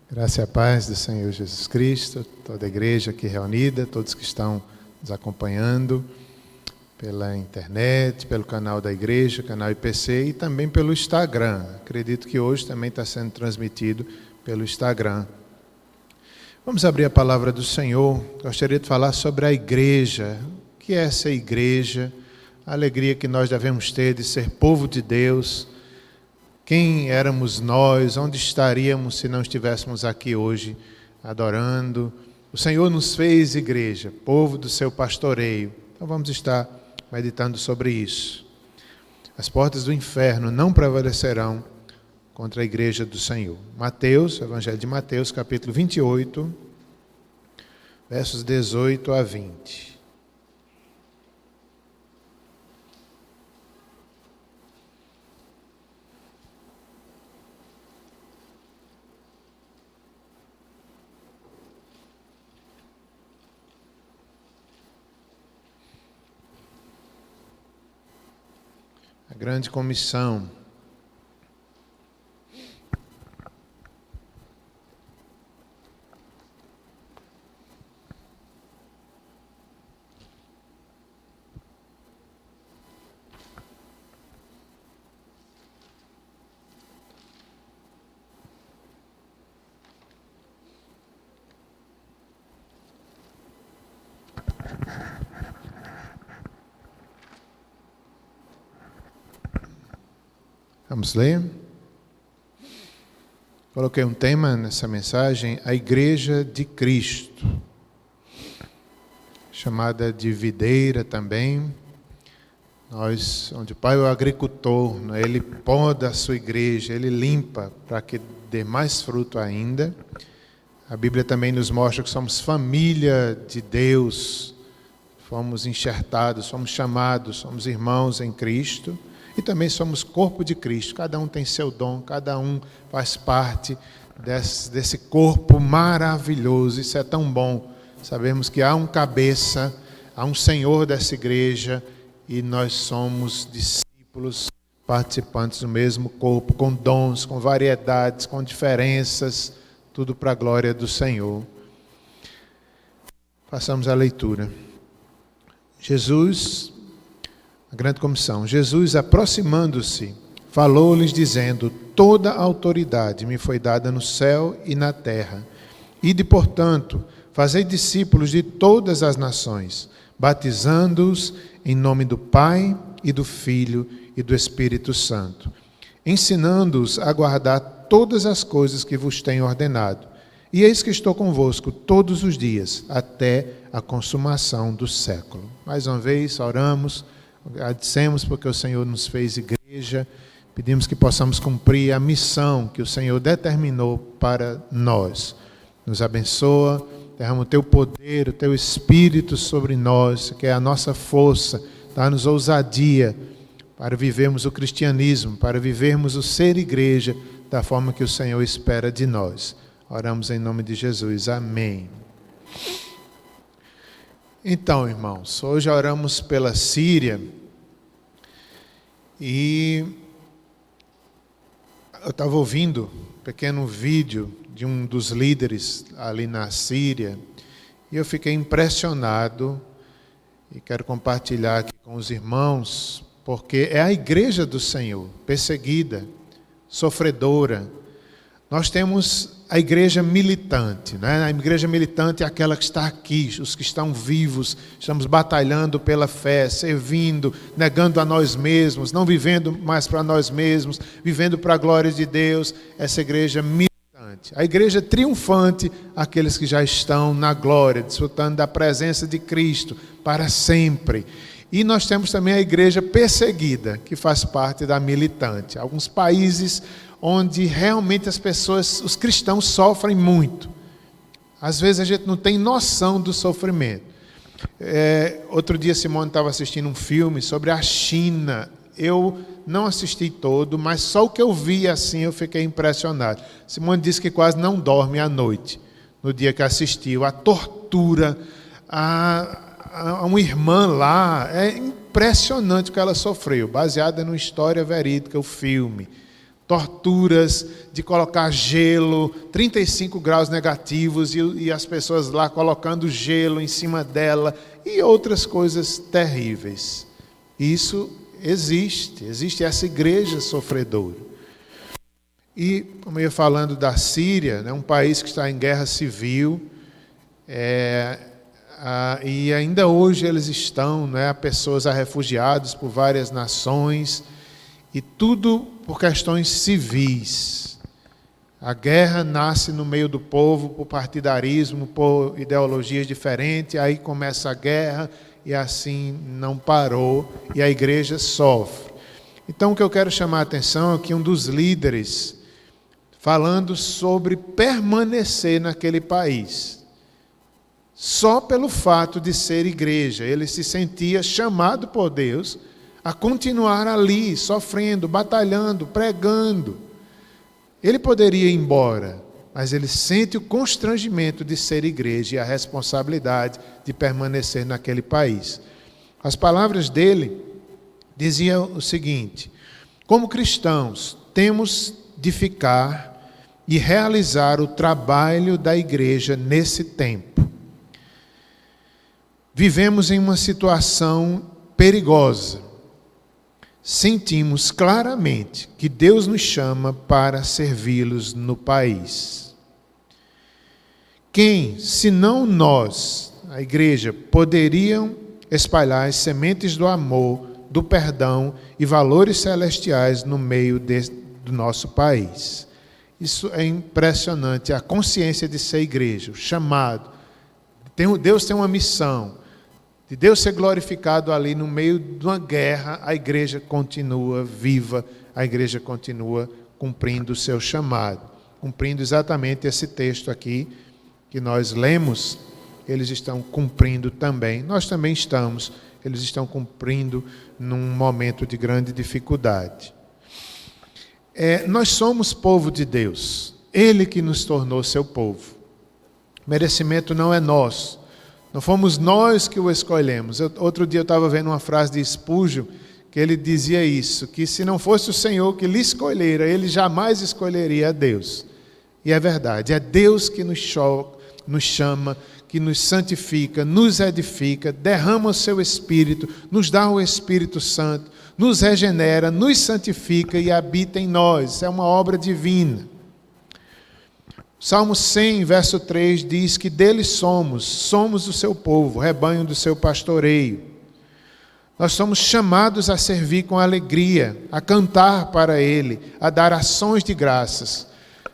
Graça e a paz do Senhor Jesus Cristo, toda a igreja aqui reunida, todos que estão nos acompanhando pela internet, pelo canal da igreja, canal IPC e também pelo Instagram. Acredito que hoje também está sendo transmitido pelo Instagram. Vamos abrir a palavra do Senhor. Gostaria de falar sobre a igreja. O que é essa igreja? A alegria que nós devemos ter de ser povo de Deus. Quem éramos nós? Onde estaríamos se não estivéssemos aqui hoje adorando? O Senhor nos fez igreja, povo do seu pastoreio. Então vamos estar meditando sobre isso. As portas do inferno não prevalecerão contra a igreja do Senhor. Mateus, Evangelho de Mateus, capítulo 28, versos 18 a 20. A grande comissão. Vamos ler? Coloquei um tema nessa mensagem, a Igreja de Cristo, chamada de videira também. Onde o Pai é o agricultor, ele poda a sua igreja, ele limpa para que dê mais fruto ainda. A Bíblia também nos mostra que somos família de Deus, fomos enxertados, somos chamados, somos irmãos em Cristo. E também somos corpo de Cristo, cada um tem seu dom, cada um faz parte desse corpo maravilhoso. Isso é tão bom, sabemos que há um cabeça, há um Senhor dessa igreja e nós somos discípulos, participantes do mesmo corpo, com dons, com variedades, com diferenças, tudo para a glória do Senhor. Façamos a leitura. A grande comissão. Jesus, aproximando-se, falou-lhes dizendo: toda a autoridade me foi dada no céu e na terra. Ide, portanto, fazei discípulos de todas as nações, batizando-os em nome do Pai e do Filho e do Espírito Santo, ensinando-os a guardar todas as coisas que vos tenho ordenado. E eis que estou convosco todos os dias, até a consumação do século. Mais uma vez, oramos. Agradecemos porque o Senhor nos fez igreja, pedimos que possamos cumprir a missão que o Senhor determinou para nós. Nos abençoa, derrama o Teu poder, o Teu Espírito sobre nós, que é a nossa força, dá-nos ousadia para vivermos o cristianismo, para vivermos o ser igreja da forma que o Senhor espera de nós. Oramos em nome de Jesus. Amém. Então, irmãos, hoje oramos pela Síria e eu estava ouvindo um pequeno vídeo de um dos líderes ali na Síria e eu fiquei impressionado e quero compartilhar aqui com os irmãos, porque é a igreja do Senhor, perseguida, sofredora. Nós temos a igreja militante, né? A igreja militante é aquela que está aqui, os que estão vivos, estamos batalhando pela fé, servindo, negando a nós mesmos, não vivendo mais para nós mesmos, vivendo para a glória de Deus, essa igreja militante. A igreja triunfante, aqueles que já estão na glória, desfrutando da presença de Cristo para sempre. E nós temos também a igreja perseguida, que faz parte da militante. Alguns países onde realmente as pessoas, os cristãos sofrem muito. Às vezes a gente não tem noção do sofrimento. Outro dia Simone estava assistindo um filme sobre a China. Eu não assisti todo, mas só o que eu vi assim eu fiquei impressionado. Simone disse que quase não dorme à noite, no dia que assistiu. A tortura, uma irmã lá, é impressionante o que ela sofreu, baseada numa história verídica, o filme. torturas de colocar gelo, 35 graus negativos, e as pessoas lá colocando gelo em cima dela, e outras coisas terríveis. Isso existe essa igreja sofredora. E, como eu ia falando da Síria, né, um país que está em guerra civil, e ainda hoje eles estão, né, pessoas, refugiados por várias nações, e tudo por questões civis. A guerra nasce no meio do povo por partidarismo, por ideologias diferentes, aí começa a guerra e assim não parou, e a igreja sofre. Então o que eu quero chamar a atenção é que um dos líderes, falando sobre permanecer naquele país, só pelo fato de ser igreja, ele se sentia chamado por Deus a continuar ali, sofrendo, batalhando, pregando. Ele poderia ir embora, mas ele sente o constrangimento de ser igreja e a responsabilidade de permanecer naquele país. As palavras dele diziam o seguinte: como cristãos, temos de ficar e realizar o trabalho da igreja nesse tempo. Vivemos em uma situação perigosa. Sentimos claramente que Deus nos chama para servi-los no país. Quem, se não nós, a igreja, poderiam espalhar as sementes do amor, do perdão e valores celestiais no meio do nosso país? Isso é impressionante, a consciência de ser igreja, o chamado. Deus tem uma missão. De Deus ser glorificado ali no meio de uma guerra, a igreja continua viva, a igreja continua cumprindo o seu chamado, cumprindo exatamente esse texto aqui que nós lemos. Eles estão cumprindo também, nós também estamos, eles estão cumprindo num momento de grande dificuldade. Nós somos povo de Deus, Ele que nos tornou seu povo. O merecimento não é nosso. Não fomos nós que o escolhemos. Outro dia eu estava vendo uma frase de Spurgeon, que ele dizia isso, que se não fosse o Senhor que lhe escolhera, ele jamais escolheria a Deus. E é verdade, é Deus que nos chama, que nos santifica, nos edifica, derrama o seu Espírito, nos dá o Espírito Santo, nos regenera, nos santifica e habita em nós. É uma obra divina. Salmo 100, verso 3, diz que dele somos o seu povo, rebanho do seu pastoreio. Nós somos chamados a servir com alegria, a cantar para ele, a dar ações de graças.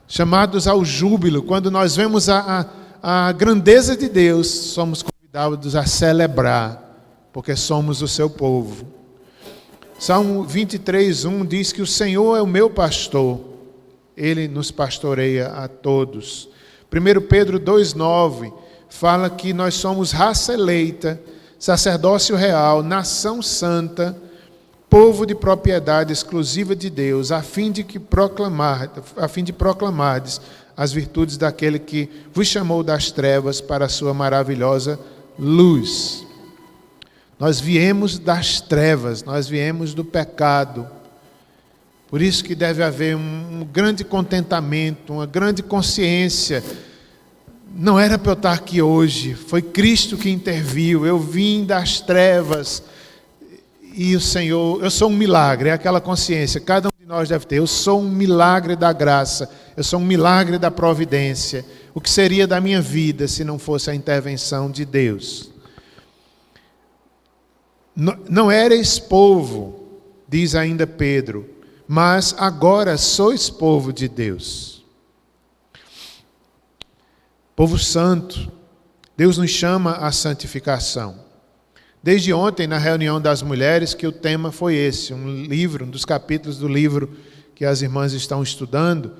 Chamados ao júbilo, quando nós vemos a grandeza de Deus, somos convidados a celebrar, porque somos o seu povo. Salmo 23, 1 diz que o Senhor é o meu pastor. Ele nos pastoreia a todos. 1 Pedro 2,9 fala que nós somos raça eleita, sacerdócio real, nação santa, povo de propriedade exclusiva de Deus, a fim de proclamardes as virtudes daquele que vos chamou das trevas para a sua maravilhosa luz. Nós viemos das trevas, nós viemos do pecado. Por isso que deve haver um grande contentamento, uma grande consciência. Não era para eu estar aqui hoje, foi Cristo que interviu. Eu vim das trevas e o Senhor, eu sou um milagre, é aquela consciência, cada um de nós deve ter. Eu sou um milagre da graça, eu sou um milagre da providência. O que seria da minha vida se não fosse a intervenção de Deus? Não erais povo, diz ainda Pedro, mas agora sois povo de Deus. Povo santo, Deus nos chama à santificação. Desde ontem, na reunião das mulheres, que o tema foi esse, um dos capítulos do livro que as irmãs estão estudando,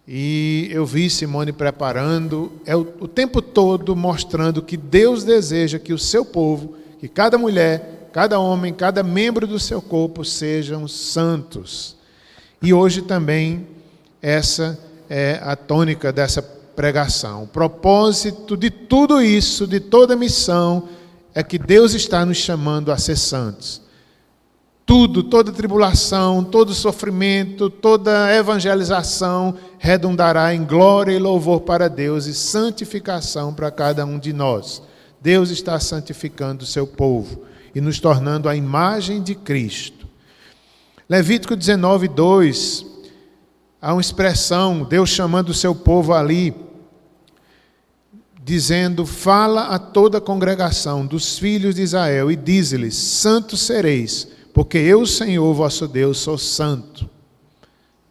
e eu vi Simone preparando, o tempo todo mostrando que Deus deseja que o seu povo, que cada mulher, cada homem, cada membro do seu corpo sejam santos. E hoje também essa é a tônica dessa pregação. O propósito de tudo isso, de toda a missão, é que Deus está nos chamando a ser santos. tudo, toda tribulação, todo sofrimento, toda evangelização redundará em glória e louvor para Deus e santificação para cada um de nós. Deus está santificando o seu povo e nos tornando a imagem de Cristo. Levítico 19:2, há uma expressão, Deus chamando o seu povo ali, dizendo: fala a toda a congregação dos filhos de Israel e dize-lhes: santos sereis, porque eu, Senhor, vosso Deus, sou santo.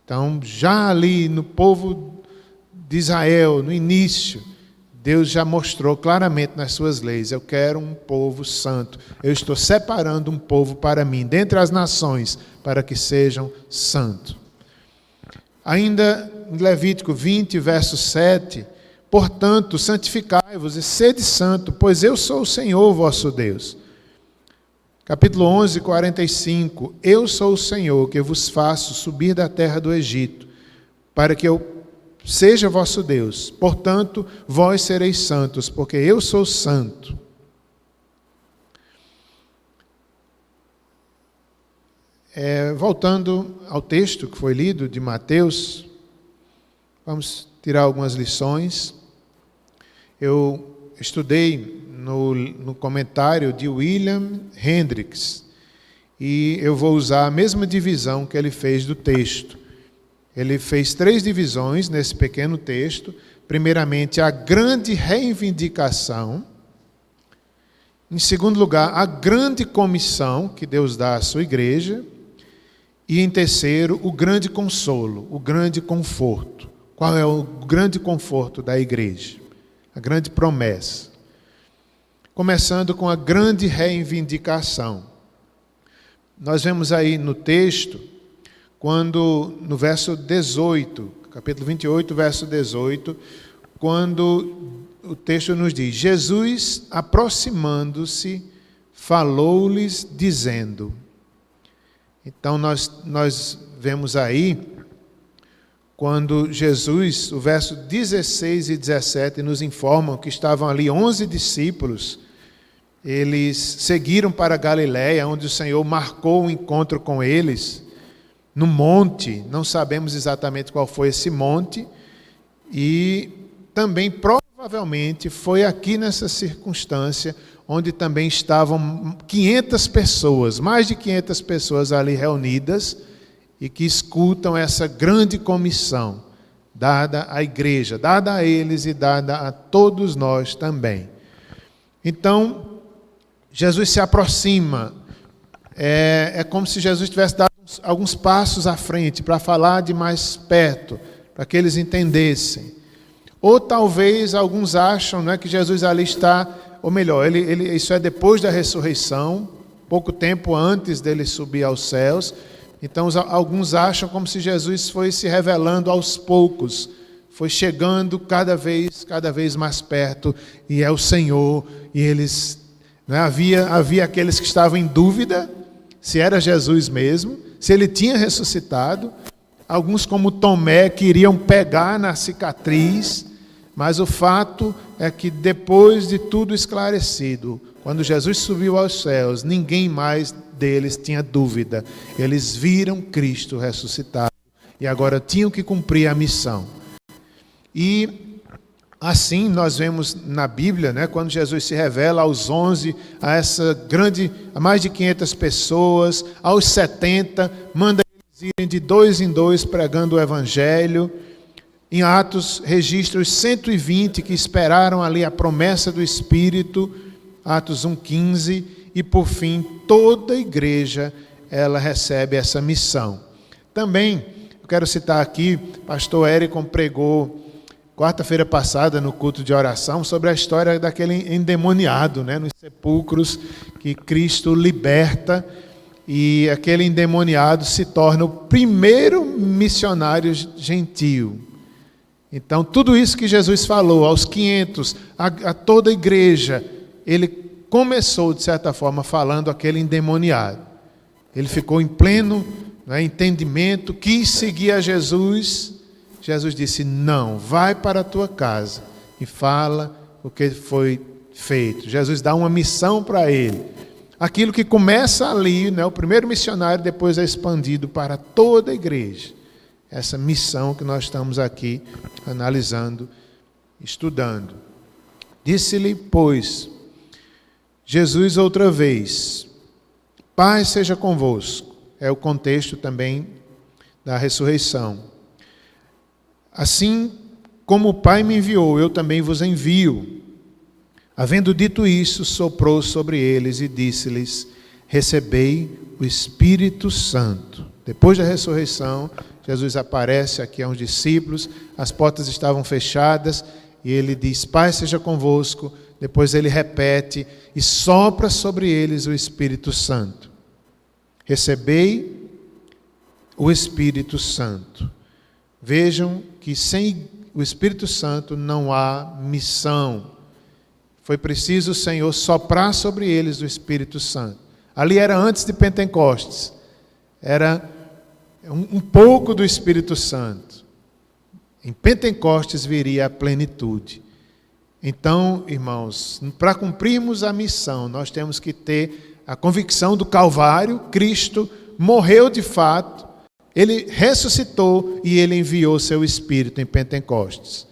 Então, já ali no povo de Israel, no início, Deus já mostrou claramente nas suas leis: eu quero um povo santo. Eu estou separando um povo para mim, dentre as nações, para que sejam santos. Ainda em Levítico 20, verso 7, portanto, santificai-vos e sede santo, pois eu sou o Senhor vosso Deus. Capítulo 11, 45, eu sou o Senhor que vos faço subir da terra do Egito, para que eu seja vosso Deus. Portanto, vós sereis santos, porque eu sou santo. Voltando ao texto que foi lido de Mateus, vamos tirar algumas lições. Eu estudei no comentário de William Hendricks e eu vou usar a mesma divisão que ele fez do texto. Ele fez 3 divisões nesse pequeno texto. Primeiramente, a grande reivindicação. Em segundo lugar, a grande comissão que Deus dá à sua igreja. E em terceiro, o grande consolo, o grande conforto. Qual é o grande conforto da igreja? A grande promessa. Começando com a grande reivindicação. Nós vemos aí no texto, quando no verso 18, capítulo 28, verso 18, quando o texto nos diz: Jesus, aproximando-se, falou-lhes dizendo. Então nós vemos aí, quando Jesus, o verso 16 e 17 nos informam que estavam ali 11 discípulos, eles seguiram para Galiléia, onde o Senhor marcou um encontro com eles, no monte, não sabemos exatamente qual foi esse monte, e também provavelmente foi aqui nessa circunstância onde também estavam 500 pessoas, mais de 500 pessoas ali reunidas e que escutam essa grande comissão dada à igreja, dada a eles e dada a todos nós também. Então, Jesus se aproxima, é como se Jesus tivesse dado alguns passos à frente para falar de mais perto, para que eles entendessem. Ou talvez alguns acham, que Jesus ali está, ou melhor, isso é depois da ressurreição, pouco tempo antes dele subir aos céus. Então alguns acham como se Jesus foi se revelando aos poucos, foi chegando cada vez mais perto, e é o Senhor, e eles, havia aqueles que estavam em dúvida se era Jesus mesmo, se ele tinha ressuscitado. Alguns, como Tomé, queriam pegar na cicatriz, mas o fato é que depois de tudo esclarecido, quando Jesus subiu aos céus, ninguém mais deles tinha dúvida. Eles viram Cristo ressuscitado e agora tinham que cumprir a missão. E assim nós vemos na Bíblia, quando Jesus se revela aos 11, a mais de 500 pessoas, aos 70, manda eles irem de 2 em 2 pregando o Evangelho. Em Atos, registra os 120 que esperaram ali a promessa do Espírito, Atos 1,15, e por fim, toda a igreja, ela recebe essa missão. Também, eu quero citar aqui, pastor Érico pregou quarta-feira passada no culto de oração sobre a história daquele endemoniado, nos sepulcros, que Cristo liberta, e aquele endemoniado se torna o primeiro missionário gentio. Então, tudo isso que Jesus falou aos 500, a toda a igreja, ele começou, de certa forma, falando aquele endemoniado. Ele ficou em pleno entendimento, quis seguir a Jesus. Jesus disse: não, vai para a tua casa e fala o que foi feito. Jesus dá uma missão para ele. aquilo que começa ali, né, o primeiro missionário, depois é expandido para toda a igreja. Essa missão que nós estamos aqui analisando, estudando. Disse-lhe, pois, Jesus outra vez: paz seja convosco. É o contexto também da ressurreição. Assim como o Pai me enviou, eu também vos envio. Havendo dito isso, soprou sobre eles e disse-lhes: recebei o Espírito Santo. Depois da ressurreição, Jesus aparece aqui aos discípulos, as portas estavam fechadas, e ele diz: paz seja convosco. Depois ele repete e sopra sobre eles o Espírito Santo. Recebei o Espírito Santo. Vejam que sem o Espírito Santo não há missão. Foi preciso o Senhor soprar sobre eles o Espírito Santo. Ali era antes de Pentecostes. Era um pouco do Espírito Santo. Em Pentecostes viria a plenitude. Então, irmãos, para cumprirmos a missão, nós temos que ter a convicção do Calvário. Cristo morreu de fato, Ele ressuscitou e Ele enviou seu Espírito em Pentecostes.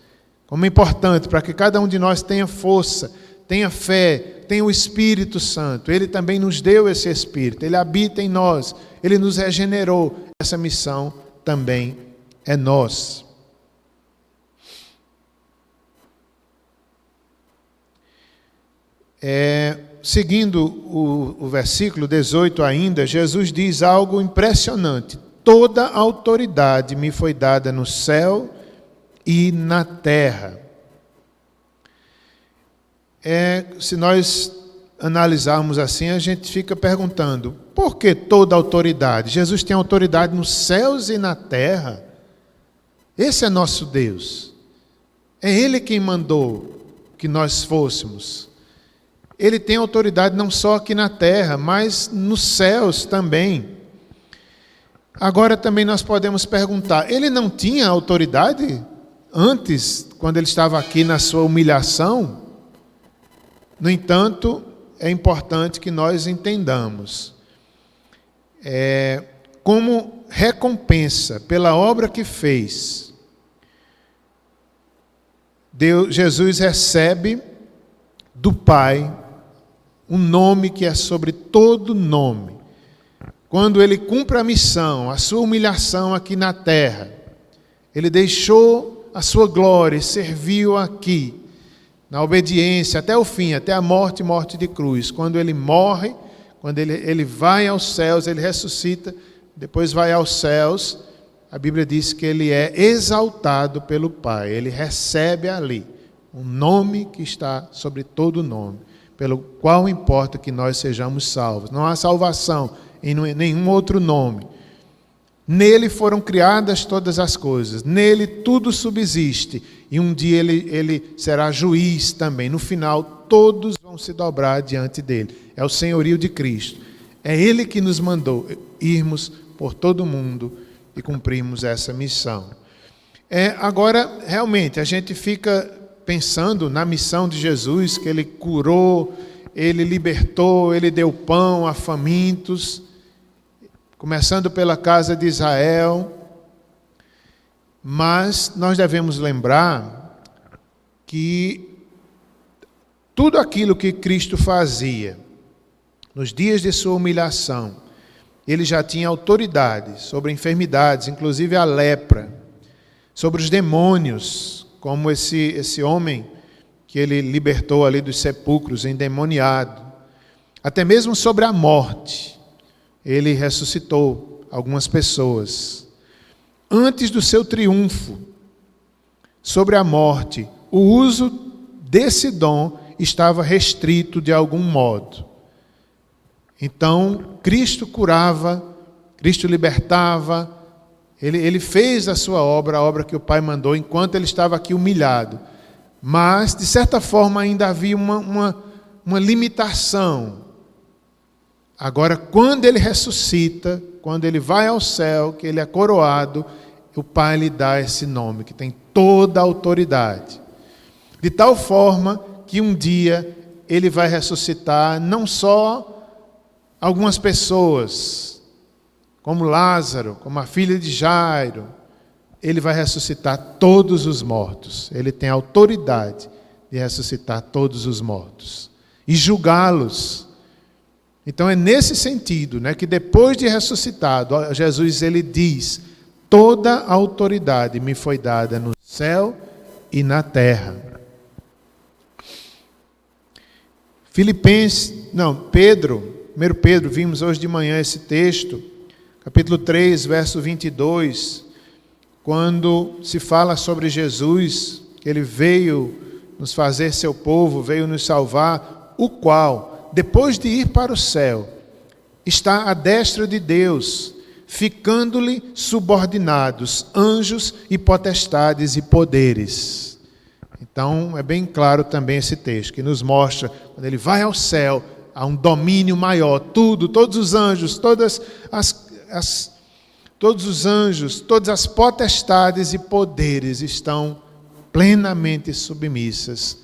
Como é importante para que cada um de nós tenha força, tenha fé, tenha o Espírito Santo. Ele também nos deu esse Espírito, Ele habita em nós, Ele nos regenerou. Essa missão também é nossa. Seguindo o versículo 18 ainda, Jesus diz algo impressionante: toda a autoridade me foi dada no céu e na terra. Se nós analisarmos assim, a gente fica perguntando: por que toda a autoridade? Jesus tem autoridade nos céus e na terra. Esse é nosso Deus. É Ele quem mandou que nós fôssemos. Ele tem autoridade não só aqui na terra, mas nos céus também. Agora também nós podemos perguntar: ele não tinha autoridade antes, quando ele estava aqui na sua humilhação? No entanto, é importante que nós entendamos. Como recompensa pela obra que fez, Jesus recebe do Pai um nome que é sobre todo nome. Quando ele cumpre a missão, a sua humilhação aqui na terra, ele deixou a sua glória e serviu aqui, na obediência até o fim, até a morte de cruz. Quando ele morre, quando ele vai aos céus, ele ressuscita, depois vai aos céus, a Bíblia diz que ele é exaltado pelo Pai. Ele recebe ali um nome que está sobre todo nome, pelo qual importa que nós sejamos salvos. Não há salvação em nenhum outro nome. Nele foram criadas todas as coisas, nele tudo subsiste, e um dia ele será juiz também. No final, todos vão se dobrar diante dele. É o senhorio de Cristo. É ele que nos mandou irmos por todo o mundo e cumprirmos essa missão. Agora, realmente, a gente fica pensando na missão de Jesus, que ele curou, ele libertou, ele deu pão a famintos, começando pela casa de Israel. Mas nós devemos lembrar que tudo aquilo que Cristo fazia nos dias de sua humilhação, ele já tinha autoridade sobre enfermidades, inclusive a lepra, sobre os demônios, como esse homem que ele libertou ali dos sepulcros, endemoniado. Até mesmo sobre a morte, ele ressuscitou algumas pessoas. Antes do seu triunfo sobre a morte, o uso desse dom estava restrito de algum modo. Então, Cristo curava, Cristo libertava. Ele fez a sua obra, a obra que o Pai mandou, enquanto ele estava aqui humilhado. Mas, de certa forma, ainda havia uma limitação. Agora, quando ele ressuscita, quando ele vai ao céu, que ele é coroado, o Pai lhe dá esse nome, que tem toda a autoridade. De tal forma que um dia ele vai ressuscitar, não só algumas pessoas, como Lázaro, como a filha de Jairo, ele vai ressuscitar todos os mortos. Ele tem autoridade de ressuscitar todos os mortos e julgá-los. Então é nesse sentido, né, que depois de ressuscitado, Jesus ele diz: toda a autoridade me foi dada no céu e na terra. Pedro, 1 Pedro, vimos hoje de manhã esse texto, capítulo 3, verso 22, quando se fala sobre Jesus, que ele veio nos fazer seu povo, veio nos salvar, o qual, depois de ir para o céu, está à destra de Deus, ficando-lhe subordinados anjos e potestades e poderes. Então, é bem claro também esse texto, que nos mostra, quando ele vai ao céu, há um domínio maior, todos os anjos, todos os anjos, todas as potestades e poderes estão plenamente submissas.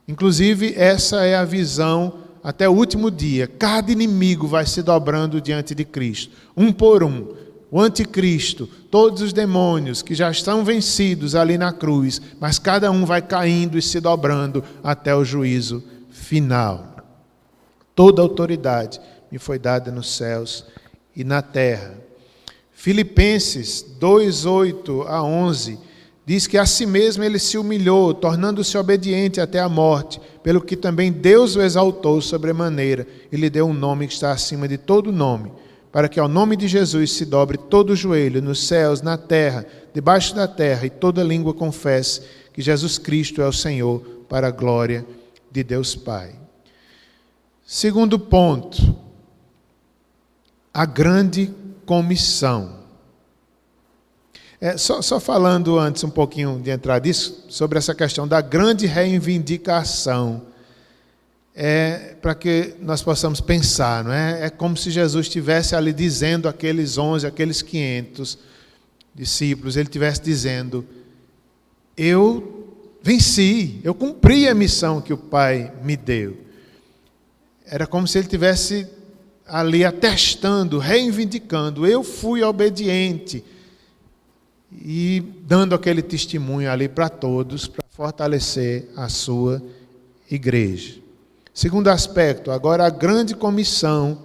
Inclusive, essa é a visão até o último dia. Cada inimigo vai se dobrando diante de Cristo, um por um. O anticristo, todos os demônios que já estão vencidos ali na cruz, mas cada um vai caindo e se dobrando até o juízo final. Toda autoridade me foi dada nos céus e na terra. Filipenses 2, 8 a 11, diz que a si mesmo ele se humilhou, tornando-se obediente até a morte, pelo que também Deus o exaltou sobremaneira e lhe deu um nome que está acima de todo nome, para que ao nome de Jesus se dobre todo o joelho, nos céus, na terra, debaixo da terra, e toda língua confesse que Jesus Cristo é o Senhor, para a glória de Deus Pai. Segundo ponto, a grande comissão. Só falando antes um pouquinho de entrar disso, sobre essa questão da grande reivindicação, para que nós possamos pensar, não é? É como se Jesus estivesse ali dizendo àqueles 11, aqueles 500 discípulos, ele estivesse dizendo: eu venci, eu cumpri a missão que o Pai me deu. Era como se ele estivesse ali atestando, reivindicando: eu fui obediente, e dando aquele testemunho ali para todos, para fortalecer a sua igreja. Segundo aspecto, agora a grande comissão,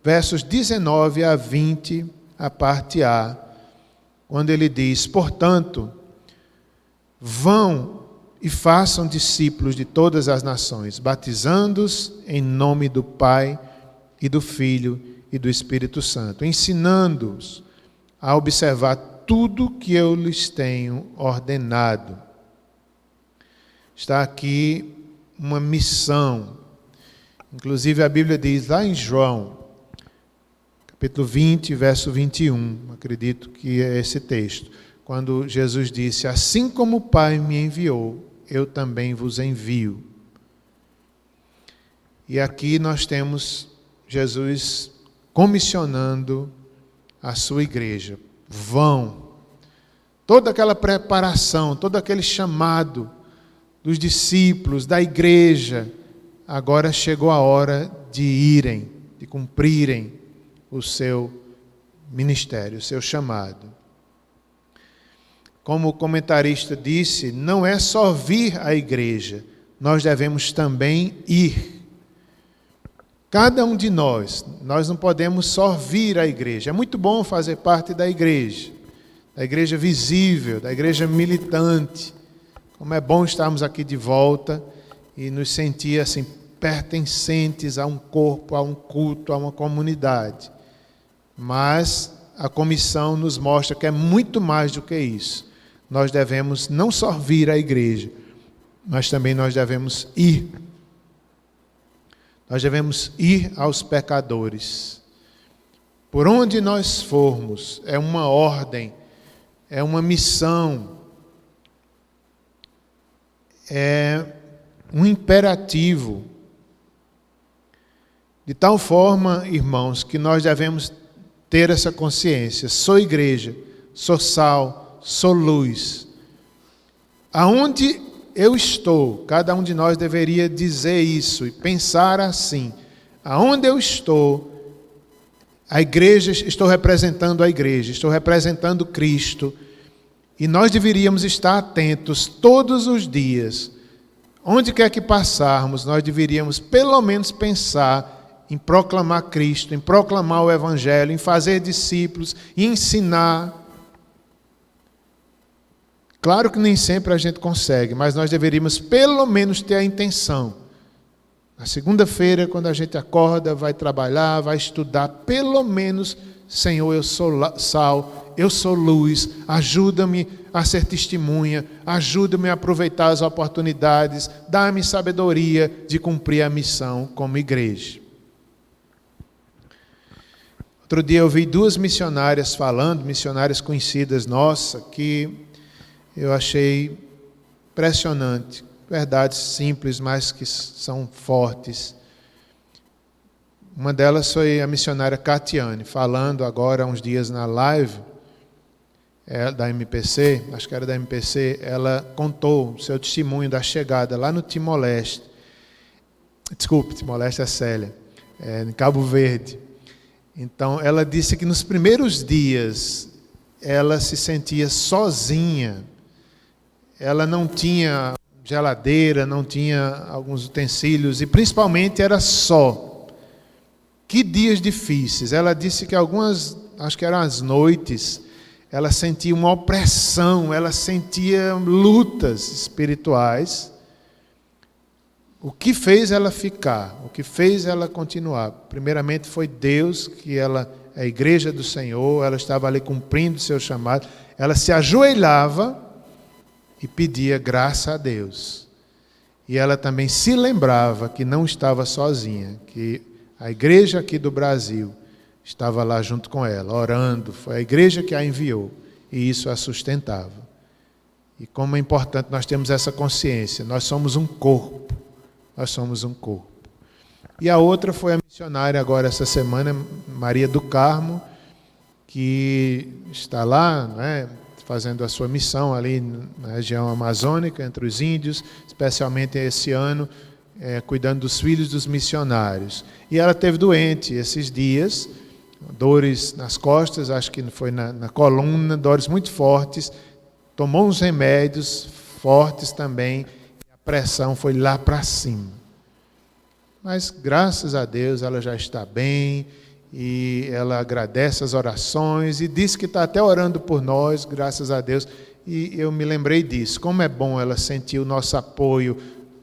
versos 19 a 20, a parte A, quando ele diz: portanto, vão e façam discípulos de todas as nações, batizando-os em nome do Pai e do Filho e do Espírito Santo, ensinando-os a observar tudo que eu lhes tenho ordenado. Está aqui uma missão. Inclusive a Bíblia diz lá em João, capítulo 20, verso 21, acredito que é esse texto, quando Jesus disse: assim como o Pai me enviou, eu também vos envio. E aqui nós temos Jesus comissionando a sua igreja. Vão. Toda aquela preparação, todo aquele chamado dos discípulos, da igreja, agora chegou a hora de irem, de cumprirem o seu ministério, o seu chamado. Como o comentarista disse, não é só vir à igreja, nós devemos também ir. Cada um de nós não podemos só vir à igreja. É muito bom fazer parte da igreja visível, da igreja militante. Como é bom estarmos aqui de volta e nos sentir assim pertencentes a um corpo, a um culto, a uma comunidade. Mas a comissão nos mostra que é muito mais do que isso. Nós devemos não só vir à igreja, mas também nós devemos ir. Nós devemos ir aos pecadores. Por onde nós formos, é uma ordem, é uma missão, é um imperativo. De tal forma, irmãos, que nós devemos ter essa consciência. Sou igreja, sou sal, sou luz. Aonde eu estou, cada um de nós deveria dizer isso e pensar assim: aonde eu estou, A igreja, estou representando a igreja, estou representando Cristo. E nós deveríamos estar atentos todos os dias. Onde quer que passarmos, nós deveríamos pelo menos pensar em proclamar Cristo, em proclamar o Evangelho, em fazer discípulos, em ensinar. Claro que nem sempre a gente consegue, mas nós deveríamos pelo menos ter a intenção. Na segunda-feira, quando a gente acorda, vai trabalhar, vai estudar, pelo menos, Senhor, eu sou sal, eu sou luz, ajuda-me a ser testemunha, ajuda-me a aproveitar as oportunidades, dá-me sabedoria de cumprir a missão como igreja. Outro dia eu vi 2 missionárias falando, missionárias conhecidas nossas, que eu achei impressionante. Verdades simples, mas que são fortes. Uma delas foi a missionária Catiane, falando agora há uns dias na live da MPC, acho que era da MPC, ela contou o seu testemunho da chegada lá no Timor-Leste. Desculpe, Timor-Leste é Célia, em Cabo Verde. Então, ela disse que nos primeiros dias ela se sentia sozinha. Ela não tinha geladeira, não tinha alguns utensílios e principalmente era só. Que dias difíceis. Ela disse que algumas, acho que eram as noites, ela sentia uma opressão, ela sentia lutas espirituais. O que fez ela ficar? O que fez ela continuar? Primeiramente foi Deus, que ela é a igreja do Senhor, ela estava ali cumprindo o seu chamado. Ela se ajoelhava e pedia graça a Deus. E ela também se lembrava que não estava sozinha, que a igreja aqui do Brasil estava lá junto com ela, orando. Foi a igreja que a enviou e isso a sustentava. E como é importante nós termos essa consciência, nós somos um corpo. Nós somos um corpo. E a outra foi a missionária agora essa semana, Maria do Carmo, que está lá, né, fazendo a sua missão ali na região amazônica, entre os índios, especialmente esse ano, cuidando dos filhos dos missionários. E ela esteve doente esses dias, dores nas costas, acho que foi na coluna, dores muito fortes, tomou uns remédios fortes também, e a pressão foi lá para cima. Mas, graças a Deus, ela já está bem, e ela agradece as orações e diz que está até orando por nós, graças a Deus. E eu me lembrei disso, como é bom ela sentir o nosso apoio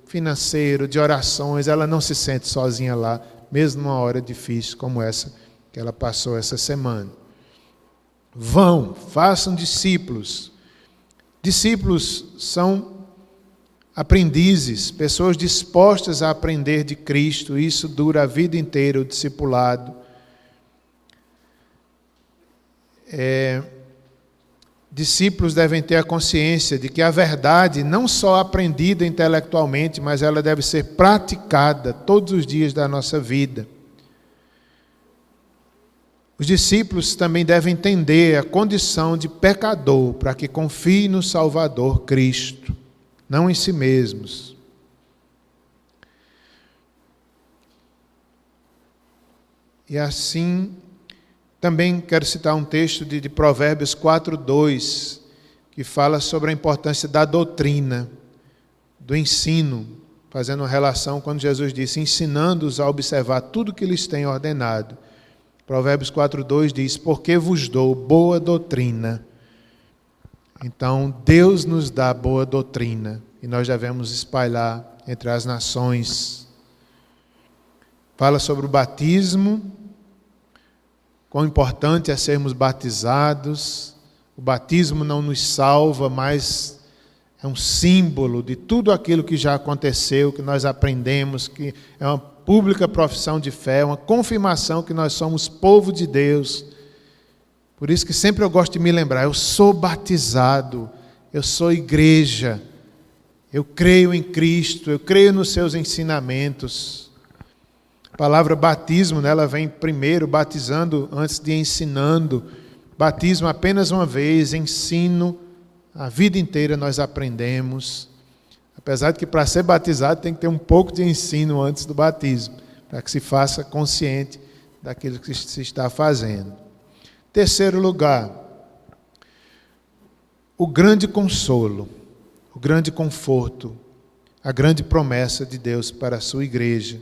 financeiro, de orações. Ela não se sente sozinha lá, mesmo numa hora difícil como essa que ela passou essa semana. Vão, façam discípulos. Discípulos são aprendizes, pessoas dispostas a aprender de Cristo. Isso dura a vida inteira, o discipulado. Discípulos devem ter a consciência de que a verdade não só aprendida intelectualmente, mas ela deve ser praticada todos os dias da nossa vida. Os discípulos também devem entender a condição de pecador para que confiem no Salvador Cristo, não em si mesmos. E assim, também quero citar um texto de Provérbios 4:2, que fala sobre a importância da doutrina, do ensino, fazendo uma relação quando Jesus disse, ensinando-os a observar tudo que lhes tem ordenado. Provérbios 4:2 diz, porque vos dou boa doutrina. Então, Deus nos dá boa doutrina, e nós devemos espalhar entre as nações. Fala sobre o batismo, quão importante é sermos batizados. O batismo não nos salva, mas é um símbolo de tudo aquilo que já aconteceu, que nós aprendemos, que é uma pública profissão de fé, uma confirmação que nós somos povo de Deus. Por isso que sempre eu gosto de me lembrar, eu sou batizado, eu sou igreja, eu creio em Cristo, eu creio nos seus ensinamentos. A palavra batismo, né, ela vem primeiro batizando antes de ensinando. Batismo apenas uma vez, ensino, a vida inteira nós aprendemos. Apesar de que para ser batizado tem que ter um pouco de ensino antes do batismo, para que se faça consciente daquilo que se está fazendo. Terceiro lugar, o grande consolo, o grande conforto, a grande promessa de Deus para a sua igreja.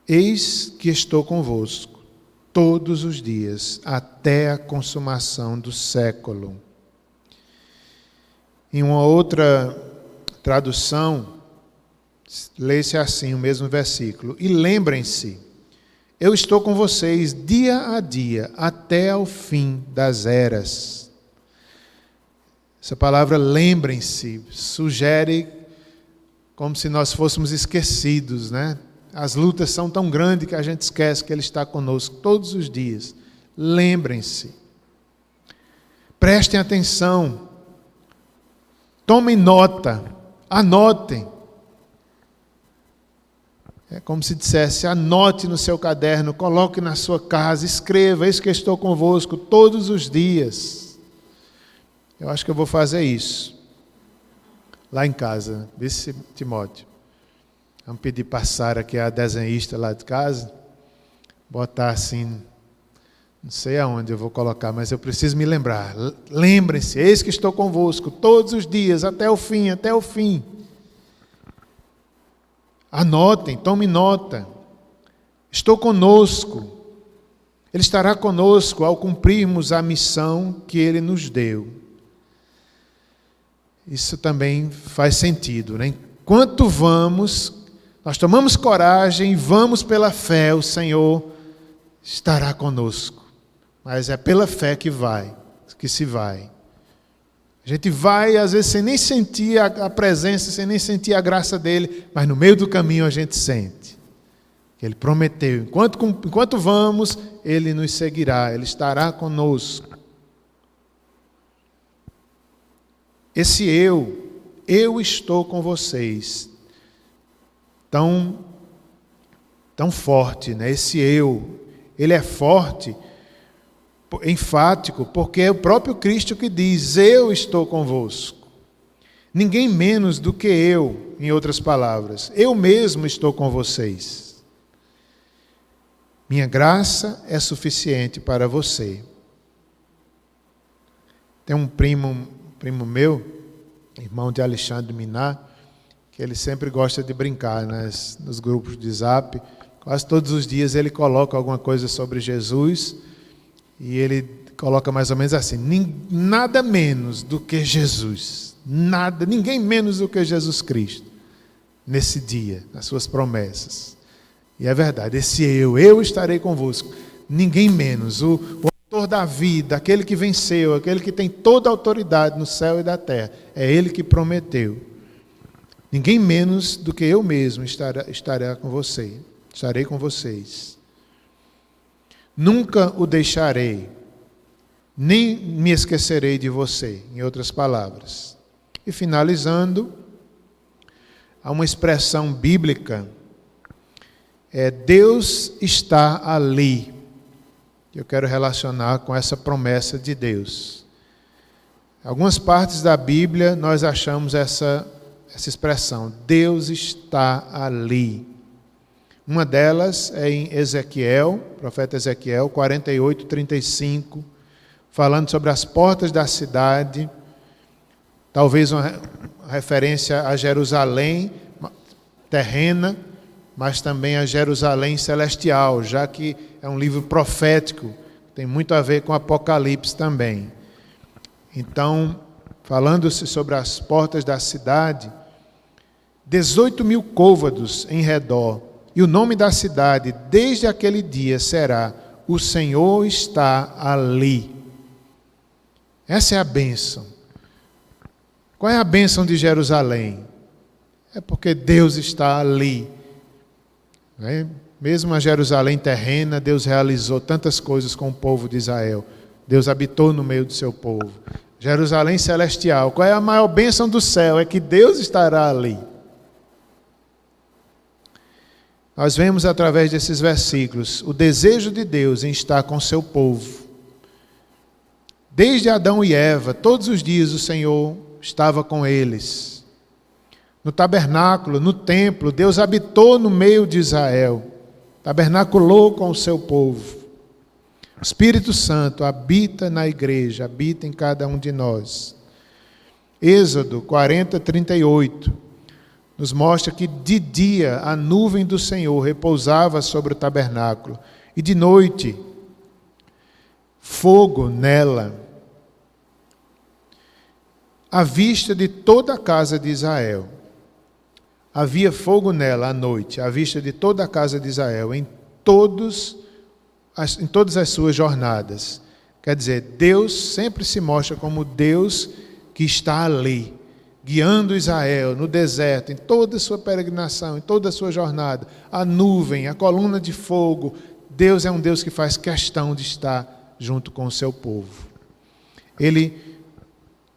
Eis que estou convosco todos os dias, até a consumação do século. Em uma outra tradução, lê-se assim o mesmo versículo. E lembrem-se, eu estou com vocês dia a dia, até ao fim das eras. Essa palavra lembrem-se sugere como se nós fôssemos esquecidos, né? As lutas são tão grandes que a gente esquece que Ele está conosco todos os dias. Lembrem-se. Prestem atenção. Tomem nota. Anotem. É como se dissesse, anote no seu caderno, coloque na sua casa, escreva, eis que estou convosco todos os dias. Eu acho que eu vou fazer isso. Lá em casa, vice Timóteo. Vamos pedir para a Sara, que é a desenhista lá de casa, botar assim, não sei aonde eu vou colocar, mas eu preciso me lembrar. Lembrem-se, eis que estou convosco todos os dias, até o fim, até o fim. Anotem, tomem nota. Estou conosco. Ele estará conosco ao cumprirmos a missão que Ele nos deu. Isso também faz sentido, né? Enquanto nós tomamos coragem e vamos pela fé, o Senhor estará conosco. Mas é pela fé que se vai. A gente vai, às vezes, sem nem sentir a presença, sem nem sentir a graça dele, mas no meio do caminho a gente sente. Ele prometeu, enquanto vamos, Ele nos seguirá, Ele estará conosco. Esse eu estou com vocês, tão forte, né? Esse ele é forte, enfático, porque é o próprio Cristo que diz, eu estou convosco. Ninguém menos do que eu, em outras palavras. Eu mesmo estou com vocês. Minha graça é suficiente para você. Tem um primo meu, irmão de Alexandre Minar, que ele sempre gosta de brincar nos grupos de Zap. Quase todos os dias ele coloca alguma coisa sobre Jesus e ele coloca mais ou menos assim, nada menos do que Jesus, ninguém menos do que Jesus Cristo, nesse dia, nas suas promessas. E é verdade, esse eu estarei convosco, ninguém menos, o autor da vida, aquele que venceu, aquele que tem toda a autoridade no céu e na terra, é Ele que prometeu. Ninguém menos do que eu mesmo estarei com vocês. Nunca o deixarei, nem me esquecerei de você, em outras palavras. E finalizando, há uma expressão bíblica, Deus está ali. Eu quero relacionar com essa promessa de Deus. Em algumas partes da Bíblia nós achamos essa expressão, Deus está ali. Uma delas é em Ezequiel, profeta Ezequiel 48:35, falando sobre as portas da cidade, talvez uma referência a Jerusalém terrena, mas também a Jerusalém celestial, já que é um livro profético, tem muito a ver com Apocalipse também. Então, falando-se sobre as portas da cidade, 18.000 côvados em redor, e o nome da cidade, desde aquele dia, será: o Senhor está ali. Essa é a bênção. Qual é a bênção de Jerusalém? É porque Deus está ali. Mesmo a Jerusalém terrena, Deus realizou tantas coisas com o povo de Israel. Deus habitou no meio do seu povo. Jerusalém celestial, qual é a maior bênção do céu? É que Deus estará ali. Nós vemos através desses versículos o desejo de Deus em estar com o seu povo. Desde Adão e Eva, todos os dias o Senhor estava com eles. no tabernáculo, no templo. Deus habitou no meio de Israel, tabernaculou com o seu povo. O Espírito Santo habita na igreja, habita em cada um de nós. Êxodo 40, 38, nos mostra que de dia a nuvem do Senhor repousava sobre o tabernáculo, e de noite, fogo nela, à vista de toda a casa de Israel. Havia fogo nela à noite, à vista de toda a casa de Israel, em todas as suas jornadas. Quer dizer, Deus sempre se mostra como Deus que está ali, guiando Israel no deserto, em toda a sua peregrinação, em toda a sua jornada. A nuvem, a coluna de fogo. Deus é um Deus que faz questão de estar junto com o seu povo.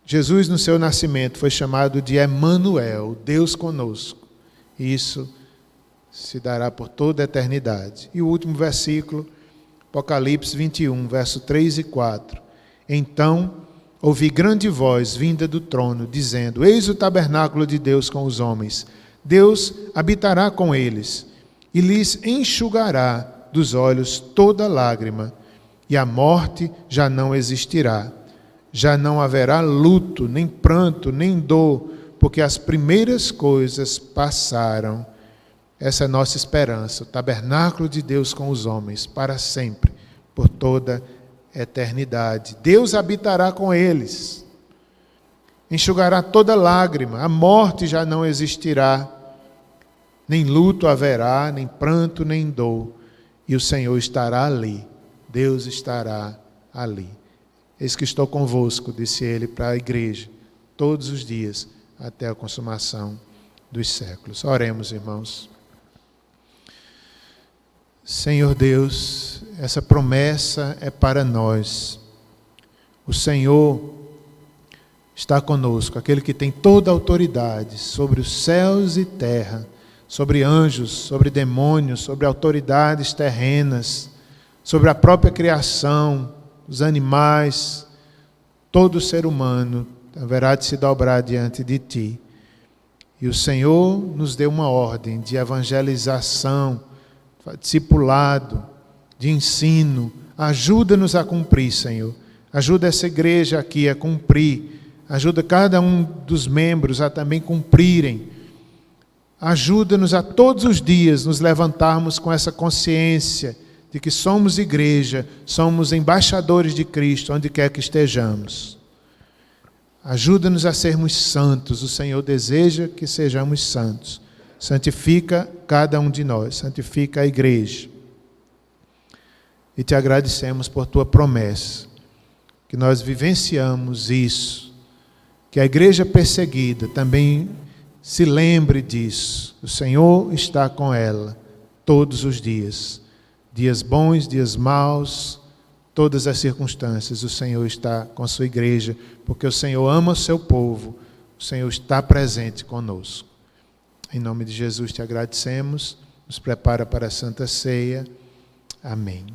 Jesus, no seu nascimento, foi chamado de Emanuel, Deus conosco. E isso se dará por toda a eternidade. E o último versículo, Apocalipse 21, verso 3 e 4. Então ouvi grande voz vinda do trono, dizendo: Eis o tabernáculo de Deus com os homens. Deus habitará com eles, e lhes enxugará dos olhos toda lágrima, e a morte já não existirá. Já não haverá luto, nem pranto, nem dor, porque as primeiras coisas passaram. Essa é a nossa esperança, o tabernáculo de Deus com os homens, para sempre, por toda a eternidade. Deus habitará com eles, enxugará toda lágrima, a morte já não existirá, nem luto haverá, nem pranto, nem dor, e o Senhor estará ali, Deus estará ali. Eis que estou convosco, disse ele para a igreja, todos os dias, até a consumação dos séculos. Oremos, irmãos. Senhor Deus, essa promessa é para nós. O Senhor está conosco, aquele que tem toda a autoridade sobre os céus e terra, sobre anjos, sobre demônios, sobre autoridades terrenas, sobre a própria criação, os animais, todo ser humano haverá de se dobrar diante de Ti. E o Senhor nos deu uma ordem de evangelização, discipulado, de ensino. Ajuda-nos a cumprir, Senhor. Ajuda essa igreja aqui a cumprir. Ajuda cada um dos membros a também cumprirem. Ajuda-nos a todos os dias nos levantarmos com essa consciência de que somos igreja, somos embaixadores de Cristo, onde quer que estejamos. Ajuda-nos a sermos santos. O Senhor deseja que sejamos santos. Santifica cada um de nós, santifica a igreja. E te agradecemos por tua promessa, que nós vivenciamos isso, que a igreja perseguida também se lembre disso. O Senhor está com ela todos os dias. Dias bons, dias maus, todas as circunstâncias, o Senhor está com a sua igreja, porque o Senhor ama o seu povo, o Senhor está presente conosco. Em nome de Jesus te agradecemos, nos prepara para a Santa Ceia. Amém.